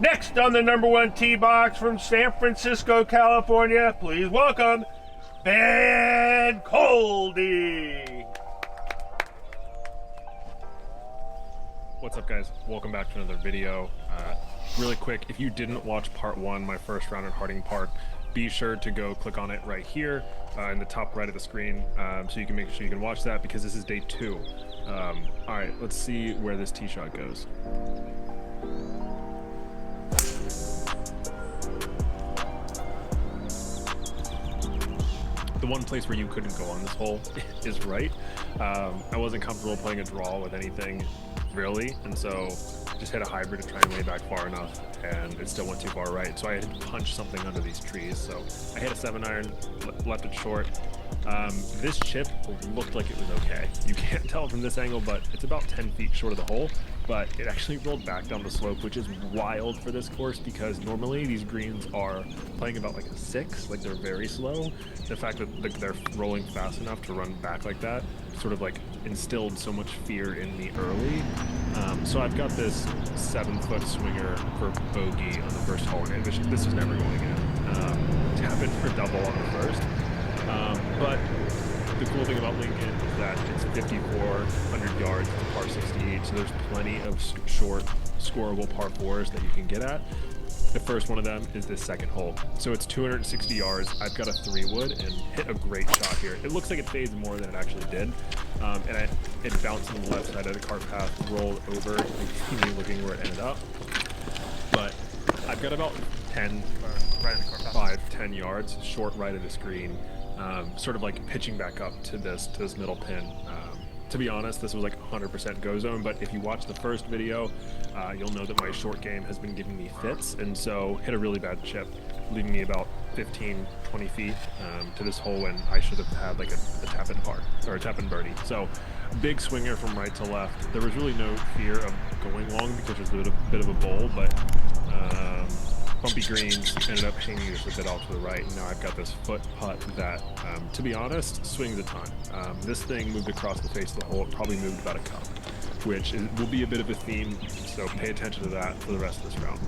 Next on the number one tee box from San Francisco, California, please welcome Ben Coldy. What's up, guys? Welcome back to another video. Really quick, if you didn't watch part one, my first round at Harding Park, be sure to go click on it right here in the top right of the screen, so you can make sure you can watch that, because this is day two. All right, let's see where this tee shot goes. The one place where you couldn't go on this hole is right. I wasn't comfortable playing a draw with anything really, and so just hit a hybrid to try and lay back far enough, and it still went too far right, so I had to punch something under these trees. So I hit a 7-iron, left it short. This chip looked like it was okay. You can't tell from this angle, but it's about 10 feet short of the hole, but it actually rolled back down the slope, which is wild for this course, because normally these greens are playing about like a 6, like they're very slow. The fact that they're rolling fast enough to run back like that sort of like instilled so much fear in me early. So I've got this 7-foot swinger for bogey on the first hole, and this was never going in. Tap in for double on the first. But the cool thing about Lincoln is that it's 5,400 yards to par 68, so there's plenty of short, scoreable par 4s that you can get at. The first one of them is this second hole. So it's 260 yards. I've got a 3-wood and hit a great shot here. It looks like it fades more than it actually did. And it bounced on the left side of the cart path, rolled over. You can see me looking where it ended up. But I've got about 10 yards short right of the screen, sort of like pitching back up to this middle pin. To be honest, this was like 100% go zone, but if you watch the first video, you'll know that my short game has been giving me fits, and so hit a really bad chip, leaving me about 15-20 feet to this hole when I should have had like a tap-in par, or a tap-in birdie. So big swinger from right to left. There was really no fear of going long because there's a bit of a bowl, but bumpy greens, ended up hanging just a bit off to the right, and now I've got this foot putt that, to be honest, swings a ton. This thing moved across the face of the hole. It probably moved about a cup, which will be a bit of a theme, so pay attention to that for the rest of this round.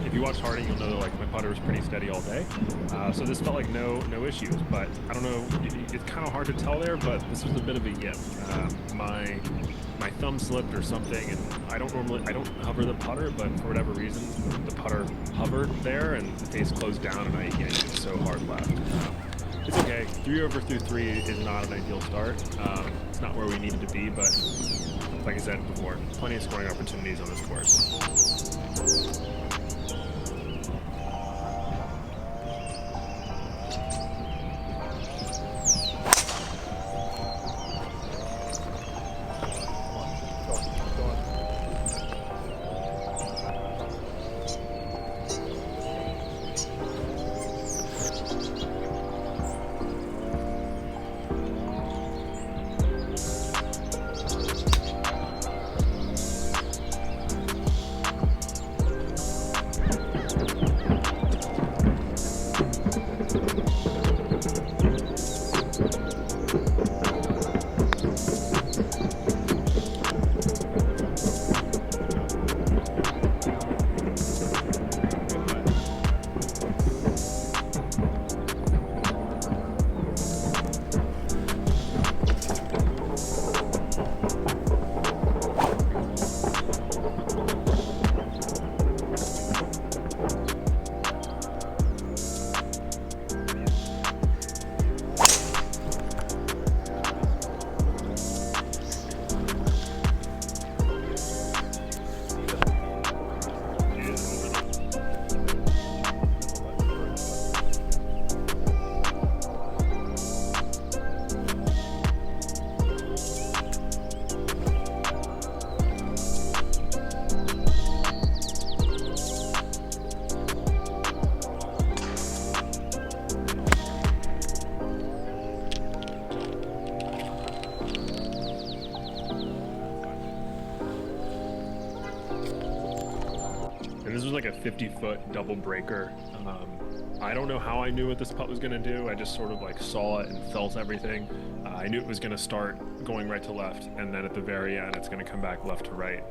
If you watched Harding, you'll know that like my putter was pretty steady all day, so this felt like no issues. But I don't know, it's kind of hard to tell there, but this was a bit of a yip. My thumb slipped or something, and I don't hover the putter, but for whatever reason the putter hovered there and the face closed down, and I yanked it so hard left. It's okay. 3 over through 3 is not an ideal start. It's not where we needed to be, but like I said before, plenty of scoring opportunities on this course. and this was like a 50-foot double breaker. I don't know how I knew what this putt was going to do. I just sort of like saw it and felt everything. I knew it was going to start going right to left, and then at the very end it's going to come back left to right.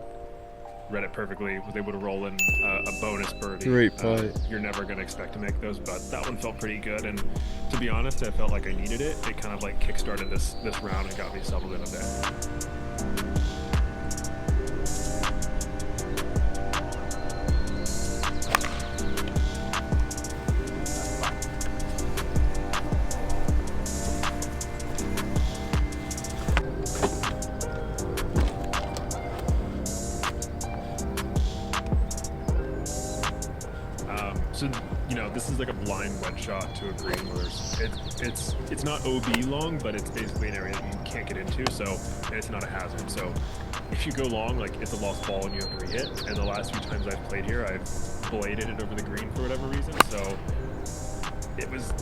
Read it perfectly, was able to roll in a bonus birdie. Great putt. You're never going to expect to make those, but that one felt pretty good, and to be honest, I felt like I needed it. It kind of like kick-started this round and got me settled in a bit. So, you know, this is like a blind wedge shot to a green where it's not OB long, but it's basically an area that you can't get into, so, and it's not a hazard. So if you go long, like it's a lost ball and you have to re-hit. And the last few times I've played here, I've bladed it over the green for whatever reason. So it was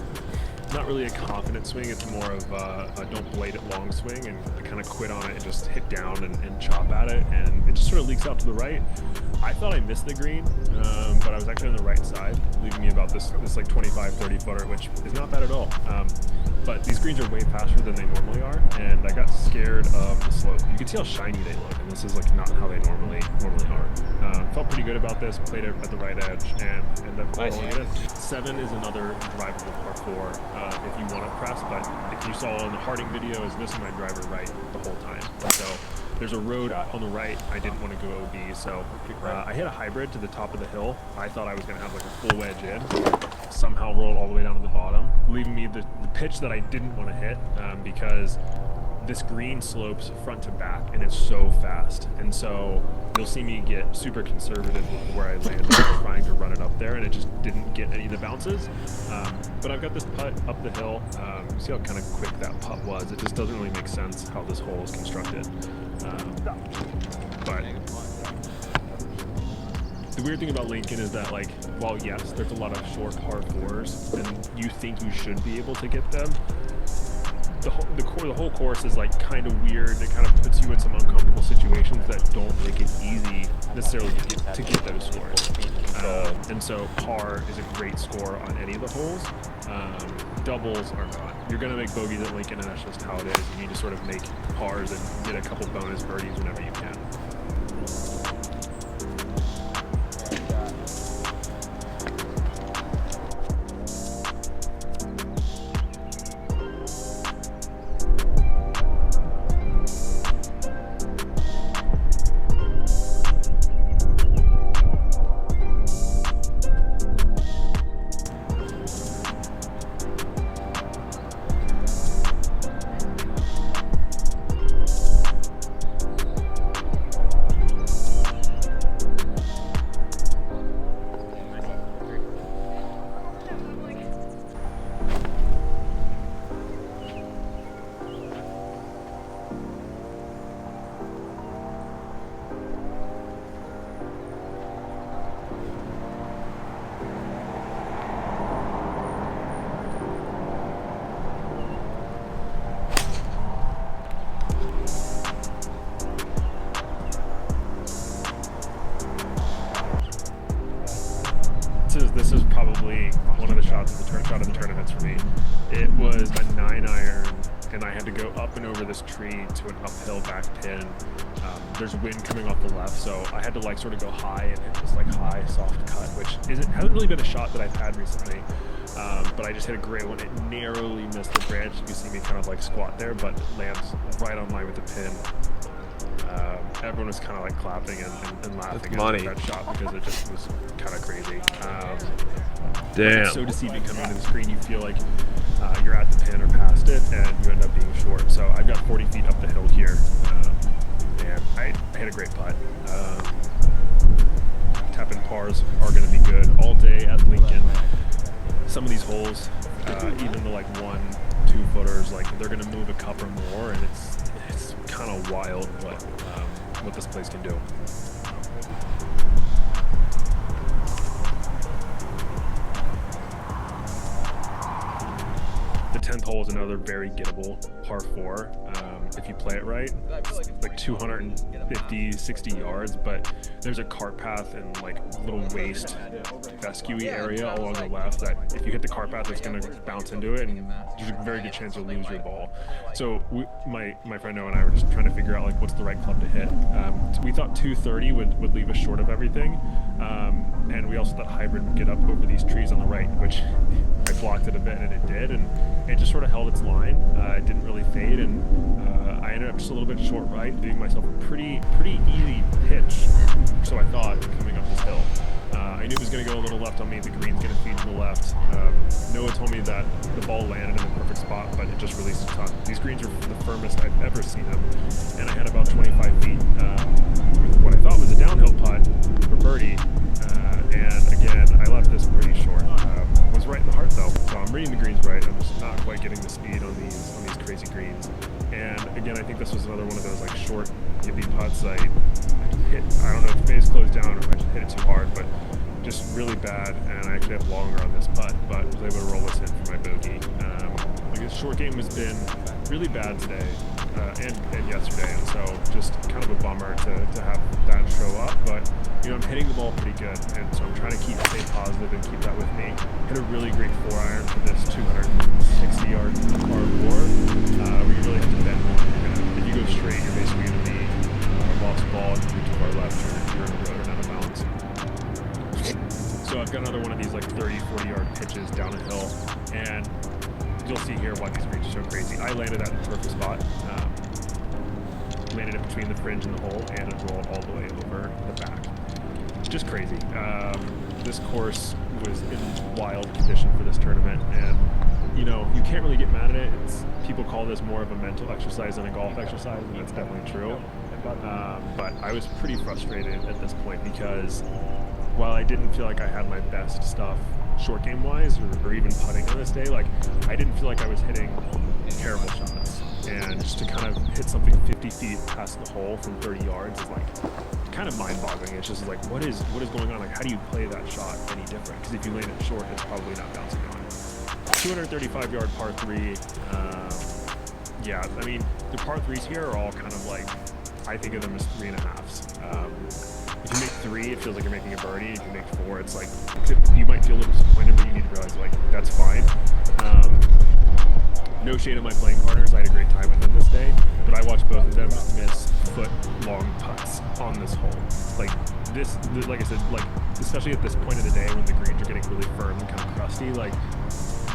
not really a confident swing. It's more of a don't blade it long swing, and I kind of quit on it and just hit down and chop at it, and it just sort of leaks out to the right. I thought I missed the green, but I was actually on the right side, leaving me about this like 25, 30 footer, which is not bad at all. But these greens are way faster than they normally are, and I got scared of the slope. You can see how shiny they look, and this is like not how they normally are. Felt pretty good about this, played it at the right edge, and ended up rolling it in. 7 is another drivable par 4 if you want to press, but if you saw in the Harding video, is missing my driver right the whole time. So there's a road on the right. I didn't want to go OB, so I hit a hybrid to the top of the hill. I thought I was going to have like a full wedge in. Somehow rolled all the way down to the bottom, leaving me the pitch that I didn't want to hit because this green slopes front to back and it's so fast. And so you'll see me get super conservative with where I landed, trying to run it up there, and it just didn't get any of the bounces. But I've got this putt up the hill. You see how kind of quick that putt was. It just doesn't really make sense how this hole is constructed. But the weird thing about Lincoln is that, like, while yes, there's a lot of short par 4s, and you think you should be able to get them, the whole course is like kind of weird. It kind of puts you in some uncomfortable situations that don't make it easy necessarily to get those scores. And so par is a great score on any of the holes. Doubles are not. You're going to make bogeys at Lincoln, and that's just how it is. You need to sort of make pars and get a couple bonus birdies whenever you can. This is probably one of the shot of the tournaments for me. It was a 9-iron, and I had to go up and over this tree to an uphill back pin. There's wind coming off the left, so I had to like sort of go high and hit this like high soft cut, which hasn't really been a shot that I've had recently. But I just hit a great one. It narrowly missed the branch. You can see me kind of like squat there, but lands right on line with the pin. Everyone was kind of like clapping and laughing at that shot because it just was kind of crazy. Damn. It's so deceiving coming into the screen. You feel like you're at the pin or past it, and you end up being short. So I've got 40 feet up the hill here, and I hit a great putt. Tap-in pars are going to be good all day at Lincoln. Some of these holes, even the like 1-2 footers, like they're going to move a cup or more, and it's kind of wild what this place can do. The 10th hole is another very gettable par 4. if you play it right. It's like 250, 60 yards, but there's a cart path and like little waste fescue area along the left that if you hit the cart path, it's going to bounce into it, and there's a very good chance you'll lose your ball. So my friend Noah and I were just trying to figure out like what's the right club to hit. So we thought 230 would leave us short of everything, and we also thought hybrid would get up over these trees on the right, which I blocked it a bit, and it did, and it just sort of held its line. It didn't really fade, and I ended up just a little bit short right, leaving myself a pretty easy pitch. So I thought coming up this hill. I knew it was going to go a little left on me. The green's going to feed to the left. Noah told me that the ball landed in the perfect spot, but it just released a ton. These greens are the firmest I've ever seen them, and I had about 25 feet with what I thought was a downhill putt for birdie. And again, I left this pretty short. Was right in the heart though, so I'm reading the greens right. I'm just not quite getting the speed on these crazy greens. And again, I think this was another one of those like short, yippy putts. I don't know if the face closed down or if I just hit it too hard, but just really bad. And I actually had longer on this putt, but was able to roll this in for my bogey. Like this short game has been really bad today and yesterday, and so just kind of a bummer to have that show up. But you know, I'm hitting the ball pretty good, and so I'm trying to stay positive and keep that with me. Hit a really great 4-iron for this 260-yard par 4. Where you really have to bend more. If you go straight, you're basically going to be lost ball. If you go too far left, you're in the road and out of bounds. So I've got another one of these like 30, 40-yard pitches down a hill, and you'll see here why these greens are so crazy. I landed that in the perfect spot. Landed it between the fringe and the hole, and it rolled all the way over the back. Just crazy. This course was in wild condition for this tournament, and you know, you can't really get mad at it. People call this more of a mental exercise than a golf exercise, and that's definitely true. But I was pretty frustrated at this point because while I didn't feel like I had my best stuff short game wise or even putting on this day, like I didn't feel like I was hitting terrible shots. And just to kind of hit something 50 feet past the hole from 30 yards is like kind of mind-boggling. It's just like, what is going on? Like, how do you play that shot any different? Because if you land it short, it's probably not bouncing on. 235-yard par 3. Yeah, I mean, the par 3s here are all kind of like, I think of them as 3.5s. If you make 3, it feels like you're making a birdie. If you make 4, it's like, you might feel a little disappointed, but you need to realize, like, that's fine. No shade of my playing partners. I had a great time with them this day, but I watched both of them miss foot-long putts on this hole. Like like I said, like especially at this point of the day when the greens are getting really firm and kind of crusty, like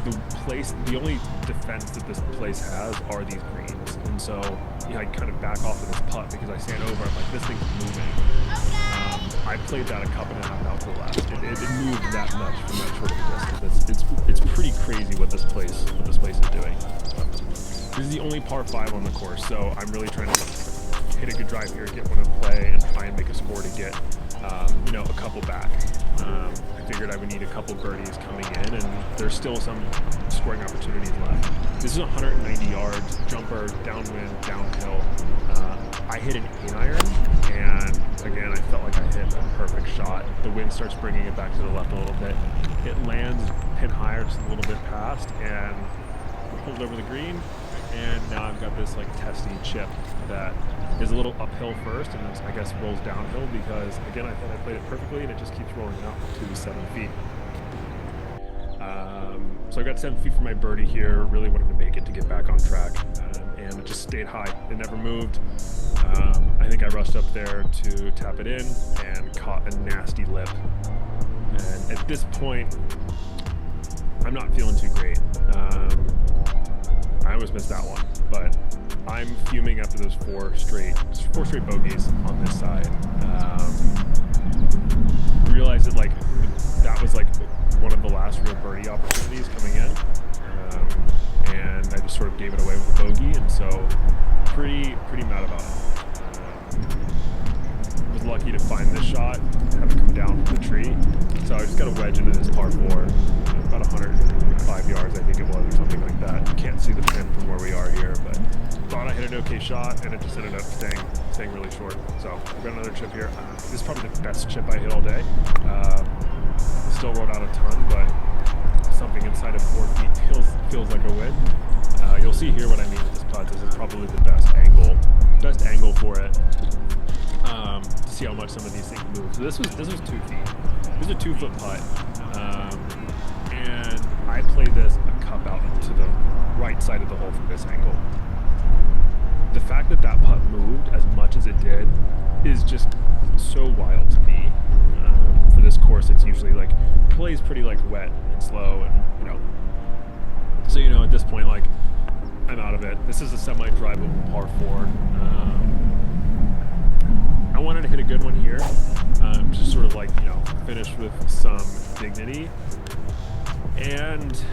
the only defense that this place has are these greens, and so I kind of back off of this putt because I stand over. I'm like, this thing's moving. I played that a cup and a half out to the last. It moved that much from that short of a distance. It's pretty crazy what this place is doing. This is the only par 5 on the course, so I'm really trying to hit a good drive here, get one in play, and try and make a score to get a couple back. I figured I would need a couple birdies coming in, and there's still some scoring opportunities left. This is 190 yards, jumper, downwind, downhill. I hit an 8-iron, and again, I felt like I hit a perfect shot. The wind starts bringing it back to the left a little bit. It lands pin higher, just a little bit past, and pulled over the green. And now I've got this like testy chip that is a little uphill first, and then I guess rolls downhill because again I thought I played it perfectly, and it just keeps rolling out to 7 feet. So I got 7 feet for my birdie here. Really wanted to make it to get back on track, and it just stayed high. It never moved. I think I rushed up there to tap it in and caught a nasty lip. And at this point, I'm not feeling too great. I almost missed that one, but I'm fuming after those four straight bogeys on this side. Realized that like that was like one of the last real birdie opportunities coming in, and I just sort of gave it away with a bogey, and so pretty mad about it. Was lucky to find this shot, have it come down from the tree, so I just got a wedge into this par 4, about 105 yards I think it was, or something like that. You can't see the pin from where we are here, but thought I hit an okay shot, and it just ended up staying really short. So I've got another chip here. This is probably the best chip I hit all day. Still rolled out a ton, but something inside of 4 feet feels like a win. You'll see here what I mean with this putt. This is probably the best angle for it. To see how much some of these things move. So this was 2 feet. This is a 2-foot putt, and I played this a cup out to the right side of the hole from this angle. The fact that that putt moved as much as it did is just so wild to me. For this course, it's usually like plays pretty like wet and slow, and so at this point, like, I'm out of it. This is a semi-drivable par 4. I wanted to hit a good one here, just sort of like finish with some dignity. And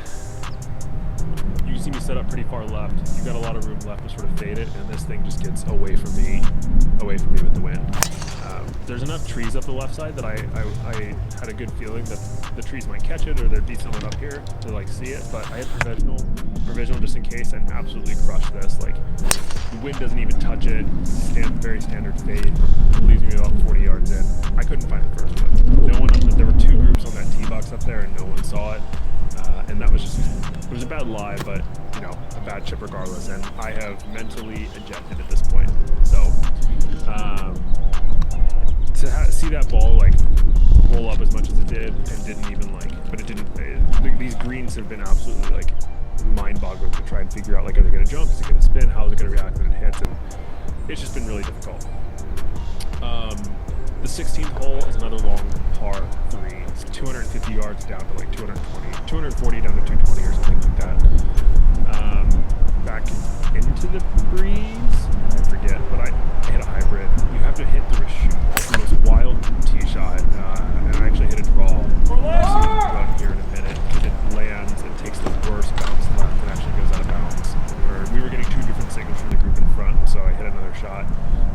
you can see me set up pretty far left. You've got a lot of room left to sort of fade it, and this thing just gets away from me with the wind. There's enough trees up the left side that I had a good feeling that the trees might catch it, or there'd be someone up here to like see it, but I had provisional just in case, and absolutely crushed this. Like, the wind doesn't even touch it. Very standard fade. It leaves me about 40 yards in. I couldn't find the first one. No one there were 2 groups on that tee box up there, and no one saw it. And that was it was a bad lie, but a bad chip regardless. And I have mentally ejected at this point. So to see that ball like roll up as much as it did, and didn't even but it didn't. These greens have been absolutely like mind-boggling to try and figure out, like, are they going to jump? Is it going to spin? How is it going to react when it hits? And it's just been really difficult. The 16th hole is another long par 3. It's 250 yards down to like 240 down to 220 or something like that. Back into the breeze, I forget, but I hit a hybrid. You have to hit through a shoot. It's the most wild tee shot, and I actually hit a draw. You'll see it go out here in a minute, because it lands and takes the worst bounce left and actually goes out of bounds. We were getting 2 different signals from the group in front, so I hit another shot.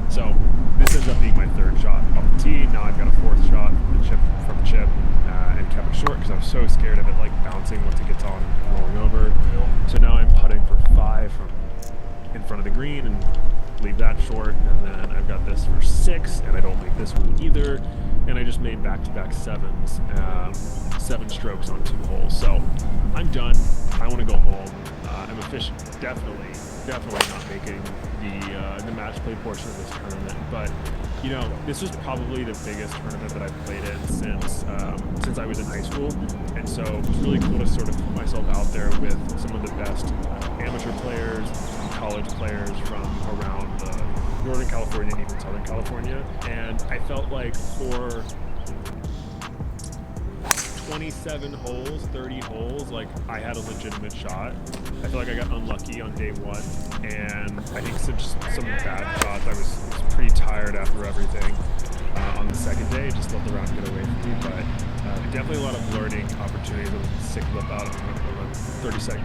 So this ends up being my 3rd shot off the tee. Now I've got a 4th shot from a chip, and kept it short because I was so scared of it like bouncing once it gets on and rolling over. So now I'm putting for 5 from in front of the green and leave that short, and then I've got this for 6, and I don't make this one either. And I just made back-to-back 7s, 7 strokes on 2 holes. So I'm done. I want to go home. I'm definitely not making the match play portion of this tournament, but this was probably the biggest tournament that I've played in since I was in high school, and so it was really cool to sort of put myself out there with some of the best amateur players, college players from around Northern California and even Southern California. And I felt like for 27 holes, 30 holes, like, I had a legitimate shot. I feel like I got unlucky on day 1, and I think some bad shots. I was pretty tired after everything on the 2nd day. Just let the round get away from me, but definitely a lot of learning opportunities. I was sick of out on a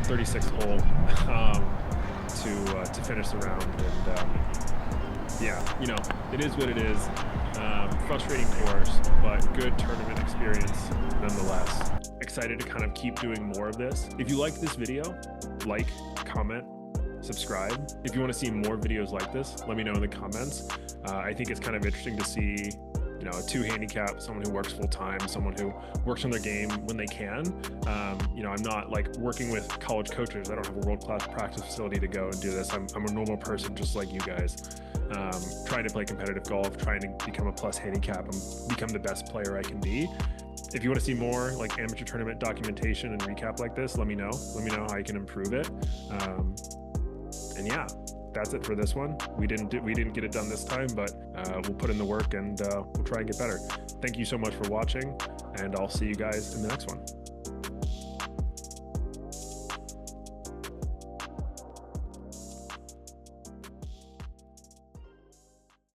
36th hole to finish the round, and yeah, it is what it is. Frustrating course, but good tournament experience nonetheless. Excited to kind of keep doing more of this. If you liked this video, like, comment, subscribe. If you want to see more videos like this, let me know in the comments. I think it's kind of interesting to see a 2 handicap, someone who works full time, someone who works on their game when they can. I'm not like working with college coaches. I don't have a world-class practice facility to go and do this. I'm a normal person just like you guys, trying to play competitive golf, trying to become a plus handicap and become the best player I can be. If you want to see more like amateur tournament documentation and recap like this, let me know. Let me know how I can improve it. And yeah, that's it for this one. We didn't get it done this time, but we'll put in the work, and we'll try and get better. Thank you so much for watching, and I'll see you guys in the next one.